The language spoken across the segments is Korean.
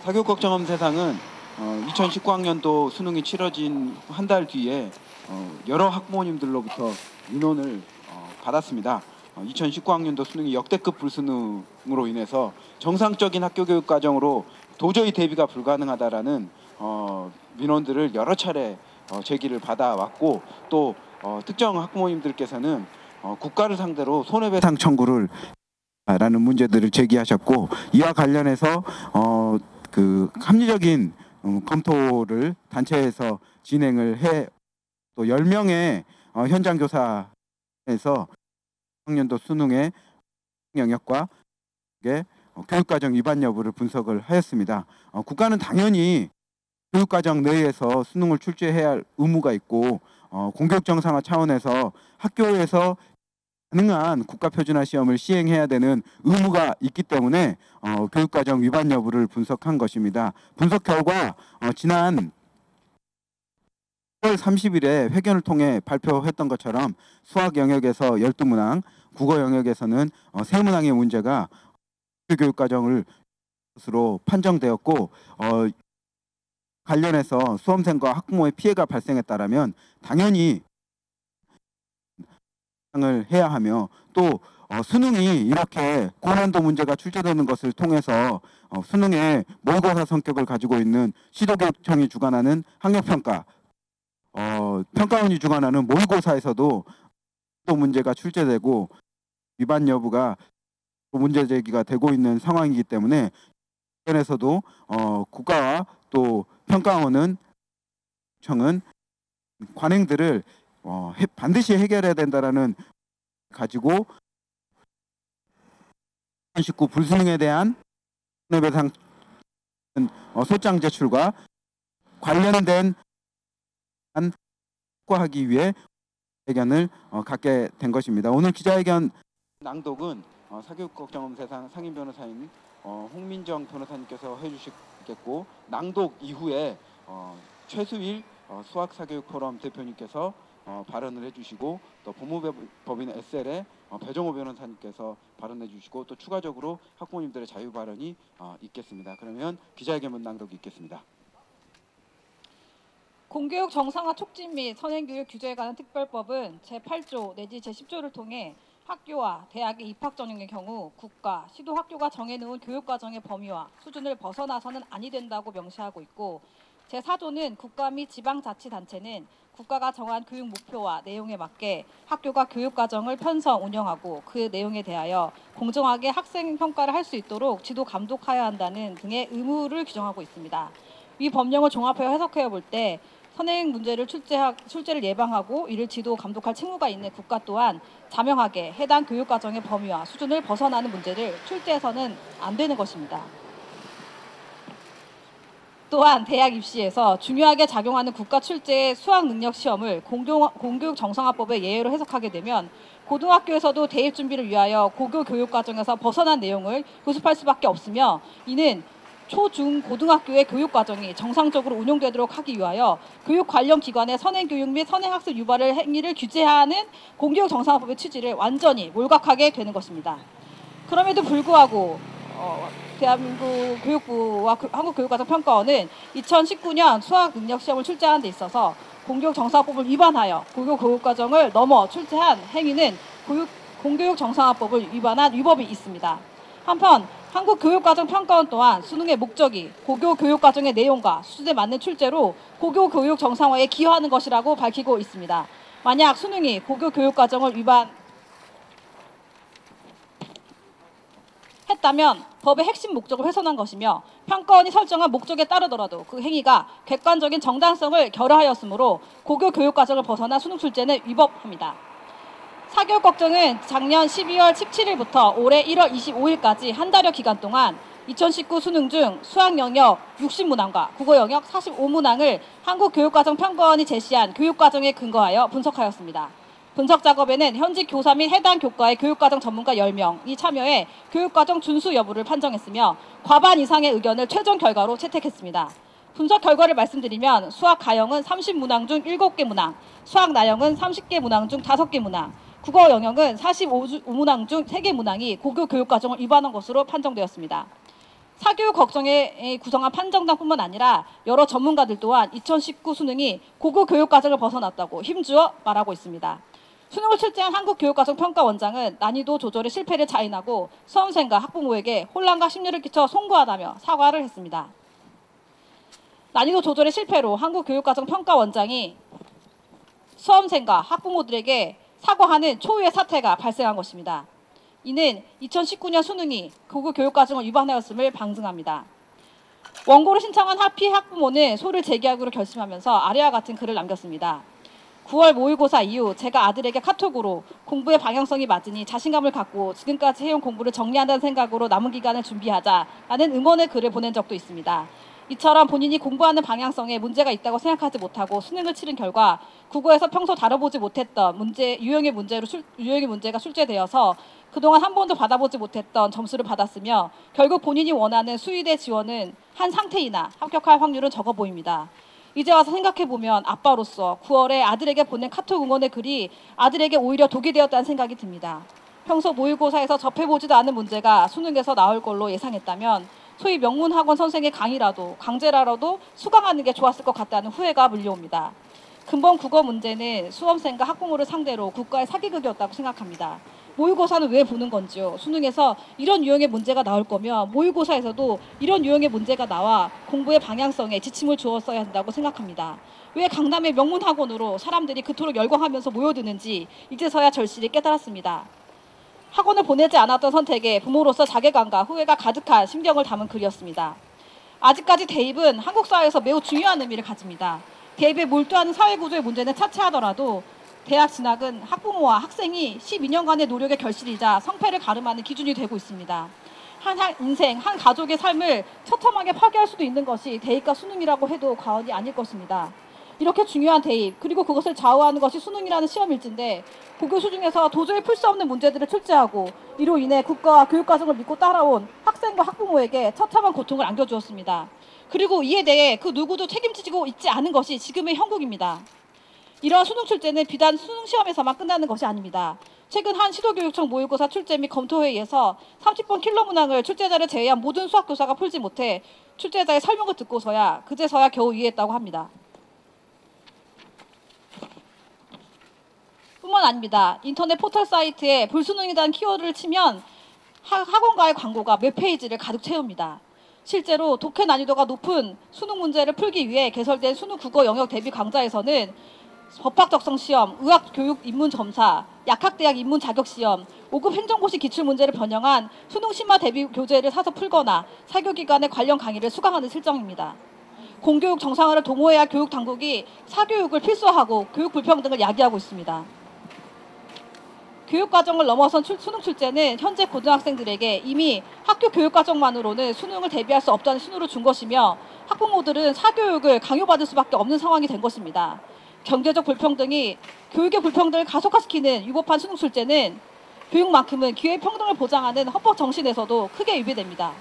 사교육걱정업 세상은 2019학년도 수능이 치러진 한 달 뒤에 여러 학부모님들로부터 민원을 받았습니다. 2019학년도 수능이 역대급 불수능으로 인해서 정상적인 학교교육 과정으로 도저히 대비가 불가능하다라는 민원들을 여러 차례 제기를 받아왔고, 또 특정 학부모님들께서는 국가를 상대로 손해배상 청구를 라는 문제들을 제기하셨고, 이와 관련해서 그 합리적인 검토를 단체에서 진행을 해, 또 10명의 현장 조사에서 학년도 수능의 영역과 교육과정 위반 여부를 분석을 하였습니다. 국가는 당연히 교육과정 내에서 수능을 출제해야 할 의무가 있고, 공교육 정상화 차원에서 학교에서 가능한 국가표준화 시험을 시행해야 되는 의무가 있기 때문에 교육과정 위반 여부를 분석한 것입니다. 분석 결과 지난 10월 30일에 회견을 통해 발표했던 것처럼 수학 영역에서 12문항, 국어 영역에서는 3문항의 문제가 교육과정을 것으로 판정되었고, 관련해서 수험생과 학부모의 피해가 발생했다라면 당연히 을 해야 하며, 또 수능이 이렇게 고난도 문제가 출제되는 것을 통해서 수능의 모의고사 성격을 가지고 있는 시도교육청이 주관하는 학력평가, 평가원이 주관하는 모의고사에서도 또 문제가 출제되고 위반 여부가 문제 제기가 되고 있는 상황이기 때문에, 에서도 국가와 또 평가원은 청은 관행들을 반드시 해결해야 된다라는 가지고 2019 불수능에 대한 손해배상 소장 제출과 관련된 확보하기 위해 기자회견을 갖게 된 것입니다. 오늘 기자회견 낭독은 사교육걱정업 세상 상임 변호사인 홍민정 변호사님께서 해주시겠고, 낭독 이후에 최수일 수학사교육포럼 대표님께서 발언을 해주시고, 또 법무법인 SL의 배정호 변호사님께서 발언해 주시고, 또 추가적으로 학부모님들의 자유 발언이 있겠습니다. 그러면 기자회견문 낭독이 있겠습니다. 공교육 정상화 촉진 및 선행교육 규제에 관한 특별법은 제8조 내지 제10조를 통해 학교와 대학의 입학 전형의 경우 국가, 시도 학교가 정해놓은 교육과정의 범위와 수준을 벗어나서는 아니 된다고 명시하고 있고, 제4조는 국가 및 지방자치단체는 국가가 정한 교육 목표와 내용에 맞게 학교가 교육과정을 편성, 운영하고 그 내용에 대하여 공정하게 학생 평가를 할 수 있도록 지도 감독하여야 한다는 등의 의무를 규정하고 있습니다. 이 법령을 종합하여 해석해 볼 때 선행 문제를 출제를 예방하고 이를 지도 감독할 책무가 있는 국가 또한 자명하게 해당 교육과정의 범위와 수준을 벗어나는 문제를 출제해서는 안 되는 것입니다. 또한 대학 입시에서 중요하게 작용하는 국가 출제의 수학 능력 시험을 공교육 정상화법의 예외로 해석하게 되면 고등학교에서도 대입 준비를 위하여 고교 교육 과정에서 벗어난 내용을 교습할 수밖에 없으며, 이는 초, 중, 고등학교의 교육 과정이 정상적으로 운용되도록 하기 위하여 교육 관련 기관의 선행교육 및 선행학습 유발을 행위를 규제하는 공교육 정상화법의 취지를 완전히 몰각하게 되는 것입니다. 그럼에도 불구하고 대한민국 교육부와 한국교육과정평가원은 2019년 수학능력시험을 출제하는 데 있어서 공교육 정상화법을 위반하여 고교 교육과정을 넘어 출제한 행위는 공교육 정상화법을 위반한 위법이 있습니다. 한편 한국교육과정평가원 또한 수능의 목적이 고교 교육과정의 내용과 수준에 맞는 출제로 고교 교육 정상화에 기여하는 것이라고 밝히고 있습니다. 만약 수능이 고교 교육과정을 했다면 법의 핵심 목적을 훼손한 것이며, 평가원이 설정한 목적에 따르더라도 그 행위가 객관적인 정당성을 결여하였으므로 고교 교육과정을 벗어나 수능 출제는 위법합니다. 사교육걱정은 작년 12월 17일부터 올해 1월 25일까지 한 달여 기간 동안 2019 수능 중 수학 영역 60문항과 국어 영역 45문항을 한국교육과정평가원이 제시한 교육과정에 근거하여 분석하였습니다. 분석 작업에는 현직 교사 및 해당 교과의 교육과정 전문가 10명이 참여해 교육과정 준수 여부를 판정했으며, 과반 이상의 의견을 최종 결과로 채택했습니다. 분석 결과를 말씀드리면 수학 가형은 30문항 중 7개 문항, 수학 나형은 30개 문항 중 5개 문항, 국어 영역은 45문항 중 3개 문항이 고교 교육과정을 위반한 것으로 판정되었습니다. 사교육 걱정에 구성한 판정단뿐만 아니라 여러 전문가들 또한 2019 수능이 고교 교육과정을 벗어났다고 힘주어 말하고 있습니다. 수능을 출제한 한국교육과정평가원장은 난이도 조절의 실패를 자인하고 수험생과 학부모에게 혼란과 심려를 끼쳐 송구하다며 사과를 했습니다. 난이도 조절의 실패로 한국교육과정평가원장이 수험생과 학부모들에게 사과하는 초유의 사태가 발생한 것입니다. 이는 2019년 수능이 고교 교육과정을 위반하였음을 방증합니다. 원고를 신청한 피해 학부모는 소를 제기하기로 결심하면서 아래와 같은 글을 남겼습니다. 9월 모의고사 이후 제가 아들에게 카톡으로 공부의 방향성이 맞으니 자신감을 갖고 지금까지 해온 공부를 정리한다는 생각으로 남은 기간을 준비하자라는 응원의 글을 보낸 적도 있습니다. 이처럼 본인이 공부하는 방향성에 문제가 있다고 생각하지 못하고 수능을 치른 결과 국어에서 평소 다뤄보지 못했던 유형의 문제가 출제되어서 그동안 한 번도 받아보지 못했던 점수를 받았으며 결국 본인이 원하는 수의대 지원은 한 상태이나 합격할 확률은 적어 보입니다. 이제 와서 생각해보면 아빠로서 9월에 아들에게 보낸 카톡 응원의 글이 아들에게 오히려 독이 되었다는 생각이 듭니다. 평소 모의고사에서 접해보지도 않은 문제가 수능에서 나올 걸로 예상했다면 소위 명문학원 선생의 강제라도 수강하는 게 좋았을 것 같다는 후회가 물려옵니다. 근본 국어 문제는 수험생과 학부모를 상대로 국가의 사기극이었다고 생각합니다. 모의고사는 왜 보는 건지요? 수능에서 이런 유형의 문제가 나올 거면 모의고사에서도 이런 유형의 문제가 나와 공부의 방향성에 지침을 주었어야 한다고 생각합니다. 왜 강남의 명문학원으로 사람들이 그토록 열광하면서 모여드는지 이제서야 절실히 깨달았습니다. 학원을 보내지 않았던 선택에 부모로서 자괴감과 후회가 가득한 심경을 담은 글이었습니다. 아직까지 대입은 한국 사회에서 매우 중요한 의미를 가집니다. 대입에 몰두하는 사회구조의 문제는 차치하더라도 대학 진학은 학부모와 학생이 12년간의 노력의 결실이자 성패를 가름하는 기준이 되고 있습니다. 한 인생, 한 가족의 삶을 처참하게 파괴할 수도 있는 것이 대입과 수능이라고 해도 과언이 아닐 것입니다. 이렇게 중요한 대입, 그리고 그것을 좌우하는 것이 수능이라는 시험일진데 고교수 중에서 도저히 풀 수 없는 문제들을 출제하고 이로 인해 국가와 교육과정을 믿고 따라온 학생과 학부모에게 처참한 고통을 안겨주었습니다. 그리고 이에 대해 그 누구도 책임지고 있지 않은 것이 지금의 형국입니다. 이러한 수능 출제는 비단 수능 시험에서만 끝나는 것이 아닙니다. 최근 한 시도교육청 모의고사 출제 및 검토회의에서 30번 킬러 문항을 출제자를 제외한 모든 수학교사가 풀지 못해 출제자의 설명을 듣고서야 그제서야 겨우 이해했다고 합니다. 뿐만 아닙니다. 인터넷 포털 사이트에 불수능이라는 키워드를 치면 학원가의 광고가 몇 페이지를 가득 채웁니다. 실제로 독해 난이도가 높은 수능 문제를 풀기 위해 개설된 수능 국어 영역 대비 강좌에서는 법학적성시험, 의학교육입문점사, 약학대학 입문자격시험, 5급 행정고시 기출문제를 변형한 수능심화 대비 교재를 사서 풀거나 사교기관의 관련 강의를 수강하는 실정입니다. 공교육 정상화를 도모해야 할 교육당국이 사교육을 필수화하고 교육 불평등을 야기하고 있습니다. 교육과정을 넘어선 수능 출제는 현재 고등학생들에게 이미 학교 교육과정만으로는 수능을 대비할 수 없다는 신호를 준 것이며 학부모들은 사교육을 강요받을 수밖에 없는 상황이 된 것입니다. 경제적 불평등이 교육의 불평등을 가속화시키는 위법한 수능 출제는 교육만큼은 기회 평등을 보장하는 헌법 정신에서도 크게 위배됩니다.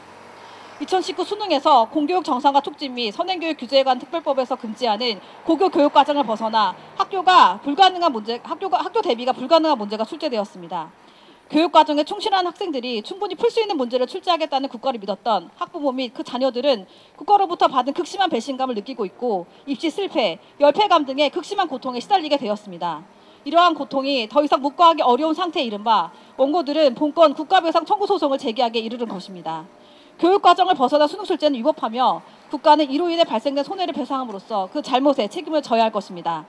2019 수능에서 공교육 정상화 촉진 및 선행교육 규제에 관한 특별법에서 금지하는 고교 교육과정을 벗어나 학교 대비가 불가능한 문제가 출제되었습니다. 교육과정에 충실한 학생들이 충분히 풀 수 있는 문제를 출제하겠다는 국가를 믿었던 학부모 및 그 자녀들은 국가로부터 받은 극심한 배신감을 느끼고 있고 입시 실패, 열패감 등의 극심한 고통에 시달리게 되었습니다. 이러한 고통이 더 이상 묵과하기 어려운 상태에 이른 바 원고들은 본건 국가배상 청구 소송을 제기하기에 이르는 것입니다. 교육과정을 벗어나 수능 출제는 위법하며 국가는 이로 인해 발생된 손해를 배상함으로써 그 잘못에 책임을 져야 할 것입니다.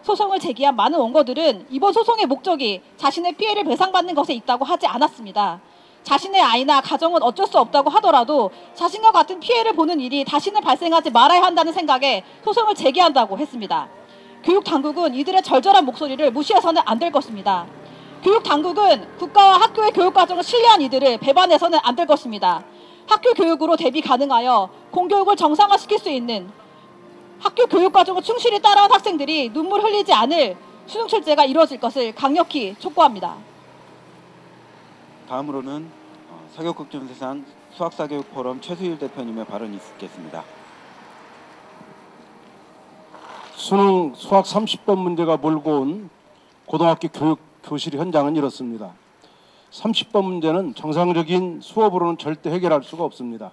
소송을 제기한 많은 원고들은 이번 소송의 목적이 자신의 피해를 배상받는 것에 있다고 하지 않았습니다. 자신의 아이나 가정은 어쩔 수 없다고 하더라도 자신과 같은 피해를 보는 일이 다시는 발생하지 말아야 한다는 생각에 소송을 제기한다고 했습니다. 교육당국은 이들의 절절한 목소리를 무시해서는 안 될 것입니다. 교육당국은 국가와 학교의 교육과정을 신뢰한 이들을 배반해서는 안 될 것입니다. 학교 교육으로 대비 가능하여 공교육을 정상화시킬 수 있는 학교 교육과정을 충실히 따라온 학생들이 눈물 흘리지 않을 수능 출제가 이루어질 것을 강력히 촉구합니다. 다음으로는 사교육걱정세상 수학사교육포럼 최수일 대표님의 발언이 있겠습니다. 수능 수학 30번 문제가 몰고 온 고등학교 교실 현장은 이렇습니다. 30번 문제는 정상적인 수업으로는 절대 해결할 수가 없습니다.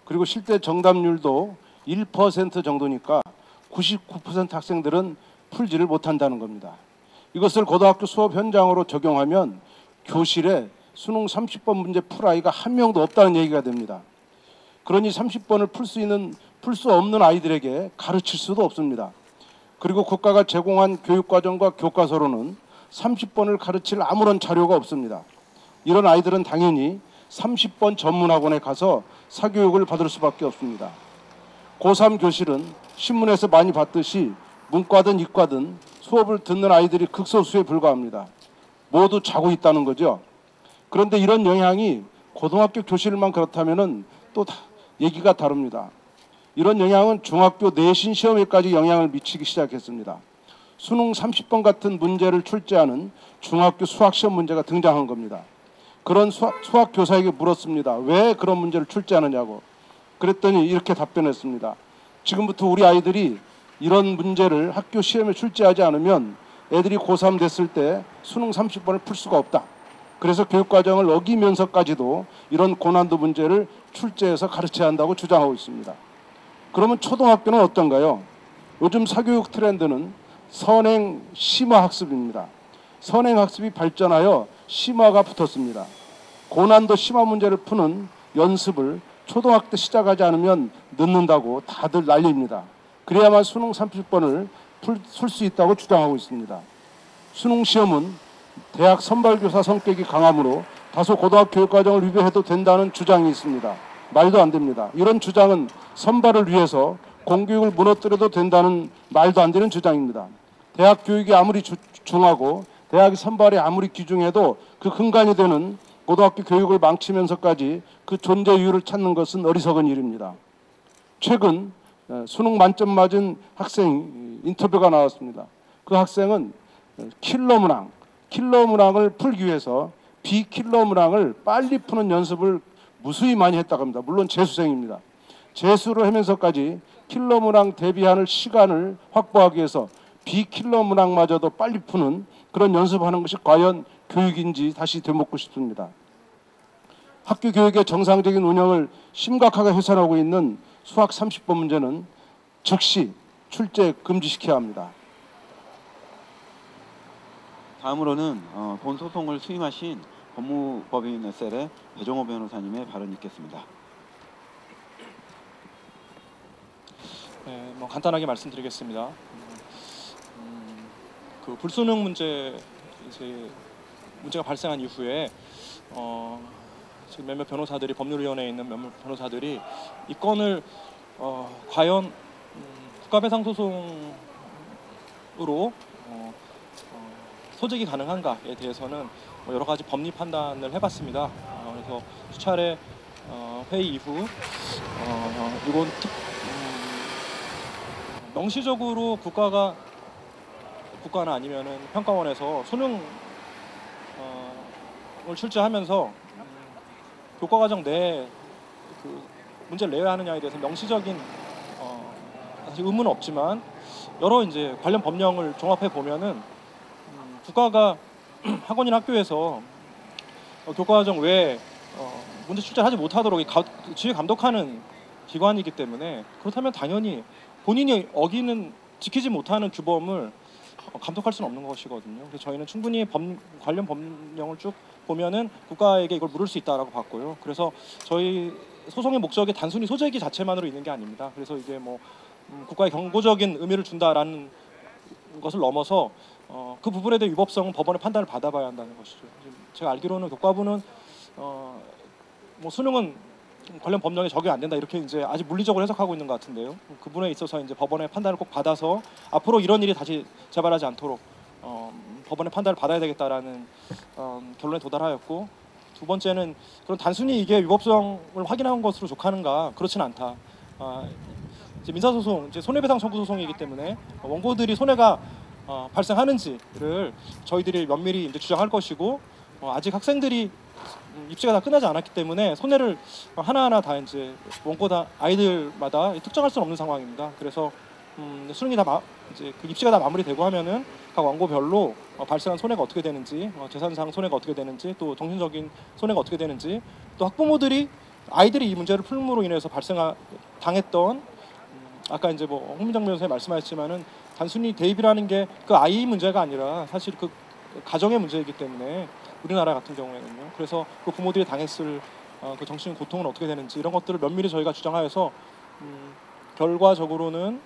그리고 실제 정답률도 1% 정도니까 99% 학생들은 풀지를 못한다는 겁니다. 이것을 고등학교 수업 현장으로 적용하면 교실에 수능 30번 문제 풀 아이가 한 명도 없다는 얘기가 됩니다. 그러니 30번을 풀 수 없는 아이들에게 가르칠 수도 없습니다. 그리고 국가가 제공한 교육과정과 교과서로는 30번을 가르칠 아무런 자료가 없습니다. 이런 아이들은 당연히 30번 전문학원에 가서 사교육을 받을 수밖에 없습니다. 고3 교실은 신문에서 많이 봤듯이 문과든 이과든 수업을 듣는 아이들이 극소수에 불과합니다. 모두 자고 있다는 거죠. 그런데 이런 영향이 고등학교 교실만 그렇다면 또 얘기가 다릅니다. 이런 영향은 중학교 내신 시험에까지 영향을 미치기 시작했습니다. 수능 30번 같은 문제를 출제하는 중학교 수학시험 문제가 등장한 겁니다. 그런 수학 교사에게 물었습니다. 왜 그런 문제를 출제하느냐고. 그랬더니 이렇게 답변했습니다. 지금부터 우리 아이들이 이런 문제를 학교 시험에 출제하지 않으면 애들이 고3 됐을 때 수능 30번을 풀 수가 없다. 그래서 교육과정을 어기면서까지도 이런 고난도 문제를 출제해서 가르쳐야 한다고 주장하고 있습니다. 그러면 초등학교는 어떤가요? 요즘 사교육 트렌드는 선행 심화 학습입니다. 선행 학습이 발전하여 심화가 붙었습니다. 고난도 심화 문제를 푸는 연습을 초등학교 때 시작하지 않으면 늦는다고 다들 난리입니다. 그래야만 수능 30번을 풀 수 있다고 주장하고 있습니다. 수능 시험은 대학 선발교사 성격이 강하므로 다소 고등학교 교육과정을 위배해도 된다는 주장이 있습니다. 말도 안 됩니다. 이런 주장은 선발을 위해서 공교육을 무너뜨려도 된다는 말도 안 되는 주장입니다. 대학 교육이 아무리 중하고 대학 선발이 아무리 귀중해도 그 근간이 되는 고등학교 교육을 망치면서까지 그 존재 이유를 찾는 것은 어리석은 일입니다. 최근 수능 만점 맞은 학생 인터뷰가 나왔습니다. 그 학생은 킬러 문항을 풀기 위해서 비킬러 문항을 빨리 푸는 연습을 무수히 많이 했다고 합니다. 물론 재수생입니다. 재수를 하면서까지 킬러 문항 대비하는 시간을 확보하기 위해서 비킬러 문항마저도 빨리 푸는 그런 연습하는 것이 과연 교육인지 다시 되묻고 싶습니다. 학교 교육의 정상적인 운영을 심각하게 훼손하고 있는 수학 30번 문제는 즉시 출제 금지시켜야 합니다. 다음으로는 본 소송을 수임하신 법무법인 SL의 배종호 변호사님의 발언이 있겠습니다. 네, 간단하게 말씀드리겠습니다. 그 불수능 문제가 발생한 이후에 지금 몇몇 변호사들이 법률위원회에 있는 몇몇 변호사들이 이 건을 과연 국가배상소송으로 소직이 가능한가에 대해서는 여러 가지 법리 판단을 해봤습니다. 그래서 수차례 회의 이후 이건 명시적으로 국가나 아니면은 평가원에서 수능을 출제하면서 교과과정 내에 그 문제를 내야 하느냐에 대해서 명시적인 사실 의문은 없지만 여러 이제 관련 법령을 종합해 보면은 국가가 학원이나 학교에서 교과과정 외에 문제 출제하지 못하도록 지휘 감독하는 기관이기 때문에 그렇다면 당연히 본인이 지키지 못하는 규범을 감독할 수는 없는 것이거든요. 그래서 저희는 충분히 관련 법령을 쭉 보면은 국가에게 이걸 물을 수 있다라고 봤고요. 그래서 저희 소송의 목적이 단순히 소재기 자체만으로 있는 게 아닙니다. 그래서 이게 뭐 국가에 경고적인 의미를 준다라는 것을 넘어서 그 부분에 대한 위법성은 법원의 판단을 받아봐야 한다는 것이죠. 제가 알기로는 교과부는 뭐 수능은 관련 법령에 적용이 안 된다 이렇게 이제 아직 물리적으로 해석하고 있는 것 같은데요. 그 부분에 있어서 이제 법원의 판단을 꼭 받아서 앞으로 이런 일이 다시 재발하지 않도록 법원의 판단을 받아야 되겠다라는 결론에 도달하였고, 두 번째는 그럼 단순히 이게 위법성을 확인한 것으로 족하는가, 그렇지는 않다. 이제 민사소송, 이제 손해배상 청구 소송이기 때문에 원고들이 손해가 발생하는지를 저희들이 면밀히 이제 주장할 것이고, 아직 학생들이 입시가 다 끝나지 않았기 때문에 손해를 하나하나 다 이제 원고 다 아이들마다 특정할 수는 없는 상황입니다. 그래서 수능이 이제 그 입시가 다 마무리되고 하면은 각 원고별로 발생한 손해가 어떻게 되는지, 재산상 손해가 어떻게 되는지, 또 정신적인 손해가 어떻게 되는지, 또 학부모들이 아이들이 이 문제를 풀므로 인해서 당했던 아까 이제 뭐 홍민정 변호사님 말씀하셨지만은 단순히 대입이라는 게 그 아이 문제가 아니라 사실 그 가정의 문제이기 때문에 우리나라 같은 경우에는요. 그래서 그 부모들이 당했을 그 정신 고통은 어떻게 되는지 이런 것들을 면밀히 저희가 주장하여서 결과적으로는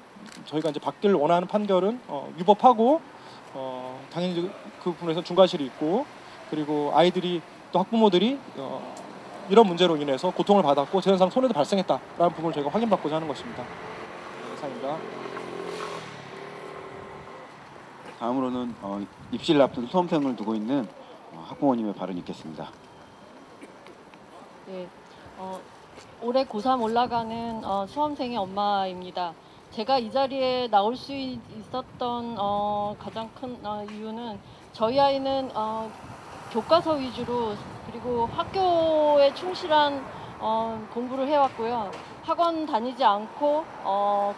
저희가 이제 받기를 원하는 판결은 위법하고 당연히 그 부분에서 중과실이 있고 그리고 아이들이 또 학부모들이 이런 문제로 인해서 고통을 받았고 재산상 손해도 발생했다라는 부분을 저희가 확인받고자 하는 것입니다. 네, 이상입니다. 다음으로는 입시를 앞둔 수험생을 두고 있는 학부모님의 발언이 있겠습니다. 네, 올해 고3 올라가는 수험생의 엄마입니다. 제가 이 자리에 나올 수 있었던 가장 큰 이유는 저희 아이는 교과서 위주로 그리고 학교에 충실한 공부를 해왔고요. 학원 다니지 않고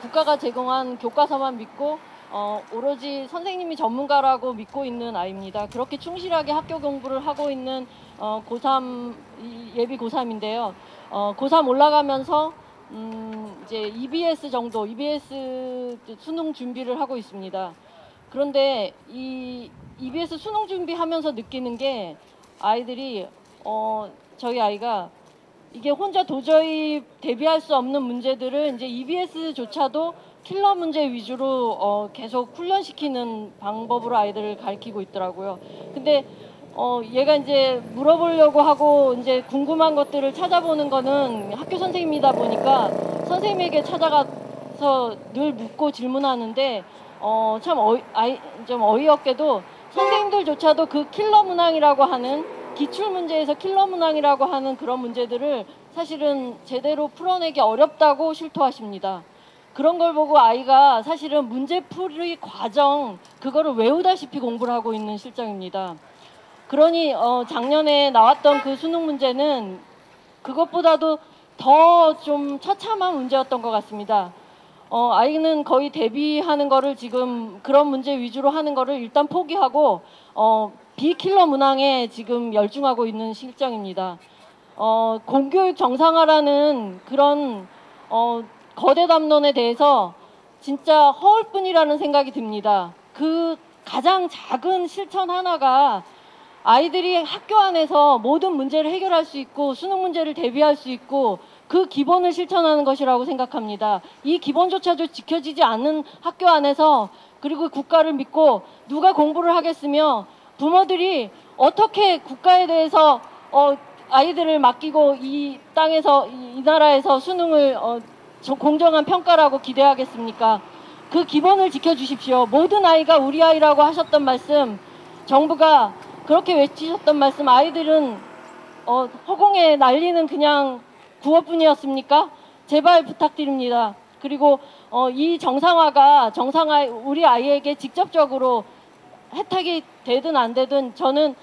국가가 제공한 교과서만 믿고 오로지 선생님이 전문가라고 믿고 있는 아이입니다. 그렇게 충실하게 학교 공부를 하고 있는 고3 예비 고3인데요. 고3 올라가면서 이제 EBS 수능 준비를 하고 있습니다. 그런데 이 EBS 수능 준비하면서 느끼는 게 아이들이 저희 아이가 이게 혼자 도저히 대비할 수 없는 문제들을 이제 EBS조차도 킬러 문제 위주로 계속 훈련시키는 방법으로 아이들을 가르치고 있더라고요. 근데 얘가 이제 물어보려고 하고 이제 궁금한 것들을 찾아보는 거는 학교 선생님이다 보니까 선생님에게 찾아가서 늘 묻고 질문하는데 참 좀 어이없게도 선생님들조차도 그 킬러 문항이라고 하는 기출 문제에서 킬러 문항이라고 하는 그런 문제들을 사실은 제대로 풀어내기 어렵다고 실토하십니다. 그런 걸 보고 아이가 사실은 문제풀이 과정 그거를 외우다시피 공부를 하고 있는 실정입니다. 그러니 작년에 나왔던 그 수능 문제는 그것보다도 더 좀 처참한 문제였던 것 같습니다. 아이는 거의 대비하는 거를 지금 그런 문제 위주로 하는 거를 일단 포기하고 비킬러 문항에 지금 열중하고 있는 실정입니다. 공교육 정상화라는 그런 거대 담론에 대해서 진짜 허울뿐이라는 생각이 듭니다. 그 가장 작은 실천 하나가 아이들이 학교 안에서 모든 문제를 해결할 수 있고 수능 문제를 대비할 수 있고 그 기본을 실천하는 것이라고 생각합니다. 이 기본조차도 지켜지지 않는 학교 안에서 그리고 국가를 믿고 누가 공부를 하겠으며 부모들이 어떻게 국가에 대해서 아이들을 맡기고 이 땅에서 이 나라에서 수능을 공정한 평가라고 기대하겠습니까? 그 기본을 지켜주십시오. 모든 아이가 우리 아이라고 하셨던 말씀, 정부가 그렇게 외치셨던 말씀, 아이들은 허공에 날리는 그냥 구호뿐이었습니까? 제발 부탁드립니다. 그리고 이 정상화 우리 아이에게 직접적으로 혜택이 되든 안 되든 저는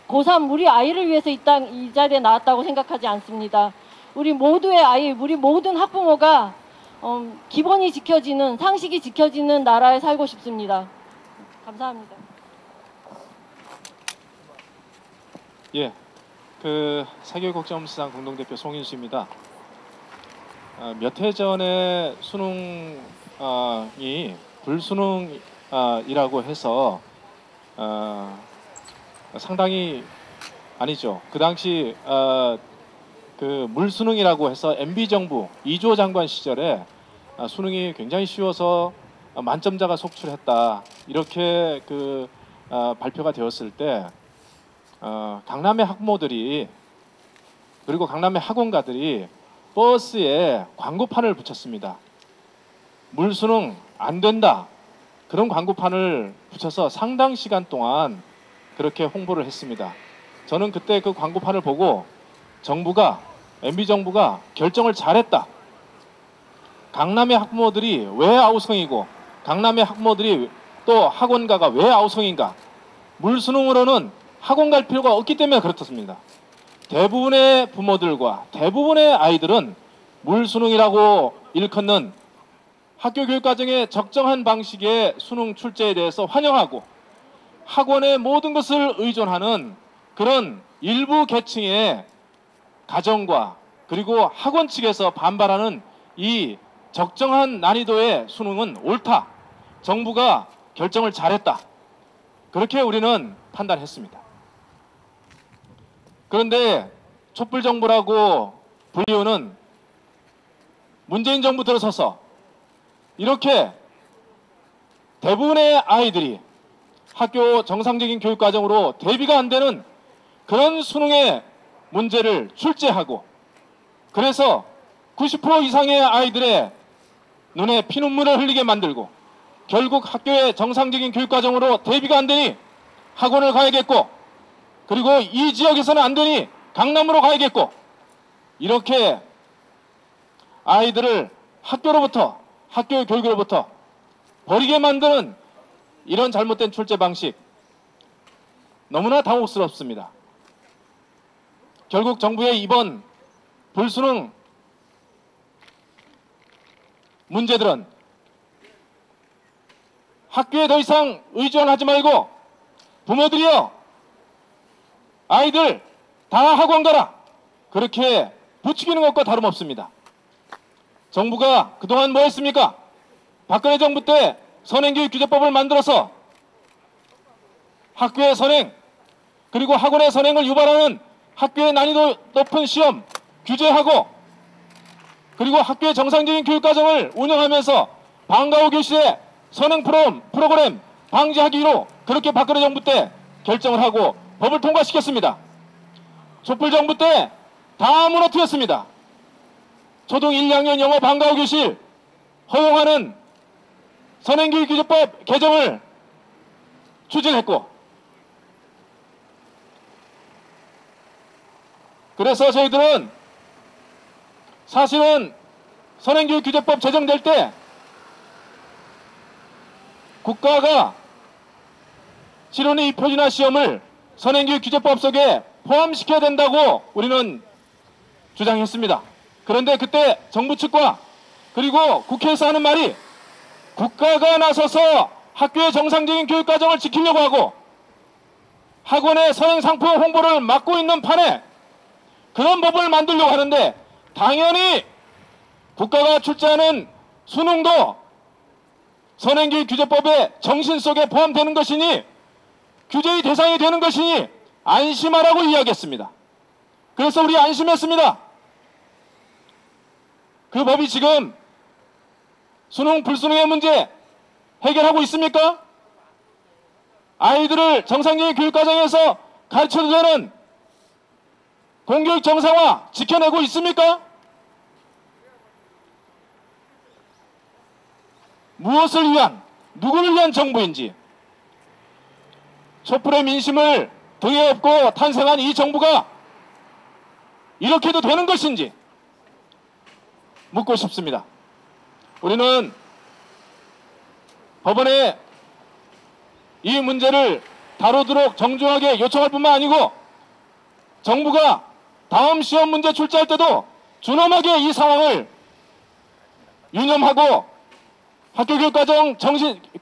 고3 우리 아이를 위해서 이 자리에 나왔다고 생각하지 않습니다. 우리 모두의 아이, 우리 모든 학부모가 기본이 지켜지는, 상식이 지켜지는 나라에 살고 싶습니다. 감사합니다. 예, 사교육걱정수상 공동대표 송인수입니다. 몇 해 전에 수능이 불수능이라고 해서 상당히 아니죠. 그 당시 그 물수능이라고 해서 MB정부 이주호 장관 시절에 수능이 굉장히 쉬워서 만점자가 속출했다 이렇게 발표가 되었을 때 강남의 학부모들이 그리고 강남의 학원가들이 버스에 광고판을 붙였습니다. 물수능 안 된다 그런 광고판을 붙여서 상당 시간 동안 그렇게 홍보를 했습니다. 저는 그때 그 광고판을 보고 MB정부가 결정을 잘했다. 강남의 학부모들이 왜 아우성이고 강남의 학부모들이 또 학원가가 왜 아우성인가. 물수능으로는 학원 갈 필요가 없기 때문에 그렇습니다. 대부분의 부모들과 대부분의 아이들은 물수능이라고 일컫는 학교 교육과정의 적정한 방식의 수능 출제에 대해서 환영하고 학원의 모든 것을 의존하는 그런 일부 계층의 가정과 그리고 학원 측에서 반발하는 이 적정한 난이도의 수능은 옳다. 정부가 결정을 잘했다. 그렇게 우리는 판단했습니다. 그런데 촛불 정부라고 불리우는 문재인 정부 들어서서 이렇게 대부분의 아이들이 학교 정상적인 교육 과정으로 대비가 안 되는 그런 수능의 문제를 출제하고, 그래서 90% 이상의 아이들의 눈에 피눈물을 흘리게 만들고 결국 학교의 정상적인 교육 과정으로 대비가 안 되니 학원을 가야겠고, 그리고 이 지역에서는 안 되니 강남으로 가야겠고, 이렇게 아이들을 학교로부터, 학교 교육으로부터 버리게 만드는 이런 잘못된 출제 방식, 너무나 당혹스럽습니다. 결국 정부의 이번 불수능 문제들은 학교에 더 이상 의존하지 말고 부모들이요, 아이들 다 학원 가라, 그렇게 부추기는 것과 다름없습니다. 정부가 그동안 뭐 했습니까? 박근혜 정부 때 선행교육규제법을 만들어서 학교의 선행 그리고 학원의 선행을 유발하는 학교의 난이도 높은 시험 규제하고, 그리고 학교의 정상적인 교육과정을 운영하면서 방과 후 교실의 선행 프로그램 방지하기로 그렇게 박근혜 정부 때 결정을 하고 법을 통과시켰습니다. 촛불 정부 때 다 무너뜨렸습니다. 초등 1, 2학년 영어 방과 후 교실 허용하는 선행교육규제법 개정을 추진했고, 그래서 저희들은 사실은 선행교육규제법 제정될 때 국가가 실온의 표준화 시험을 선행교육규제법 속에 포함시켜야 된다고 우리는 주장했습니다. 그런데 그때 정부 측과 그리고 국회에서 하는 말이 국가가 나서서 학교의 정상적인 교육과정을 지키려고 하고 학원의 선행상품 홍보를 막고 있는 판에 그런 법을 만들려고 하는데, 당연히 국가가 출제하는 수능도 선행교육규제법의 정신 속에 포함되는 것이니 규제의 대상이 되는 것이니 안심하라고 이야기했습니다. 그래서 우리 안심했습니다. 그 법이 지금 수능 불수능의 문제 해결하고 있습니까? 아이들을 정상적인 교육과정에서 가르쳐도 되는 공교육 정상화 지켜내고 있습니까? 무엇을 위한, 누구를 위한 정부인지, 촛불의 민심을 등에 업고 탄생한 이 정부가 이렇게도 되는 것인지 묻고 싶습니다. 우리는 법원에 이 문제를 다루도록 정중하게 요청할 뿐만 아니고 정부가 다음 시험 문제 출제할 때도 준엄하게 이 상황을 유념하고 학교 교육과정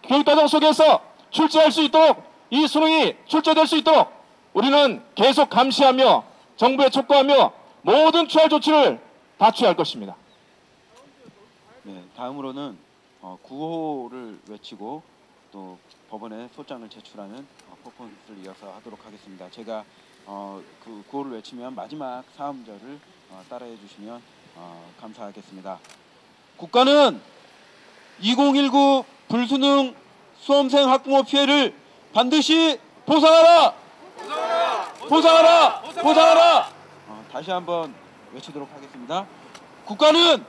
교육과정 속에서 출제할 수 있도록, 이 수능이 출제될 수 있도록 우리는 계속 감시하며 정부에 촉구하며 모든 취할 조치를 다 취할 것입니다. 네, 다음으로는 구호를 외치고 또 법원에 소장을 제출하는 퍼포먼스를 이어서 하도록 하겠습니다. 제가 그 구호를 외치면 마지막 사음절을 따라해 주시면 감사하겠습니다. 국가는 2019 불수능 수험생 학부모 피해를 반드시 보상하라! 보상하라! 보상하라! 다시 한번 외치도록 하겠습니다. 국가는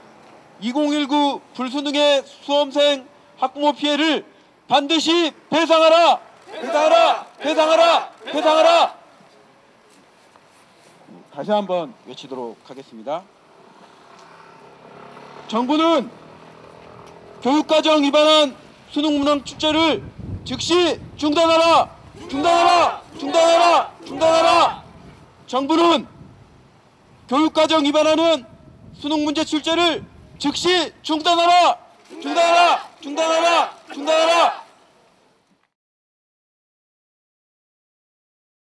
2019 불수능의 수험생 학부모 피해를 반드시 배상하라! 배상하라! 배상하라! 배상하라! 다시 한번 외치도록 하겠습니다. 정부는 교육과정 위반한 수능 문항 출제를 즉시 중단하라! 중단하라! 중단하라! 중단하라! 정부는 교육과정 위반하는 수능 문제 출제를 즉시 중단하라! 중단하라! 중단하라! 중단하라!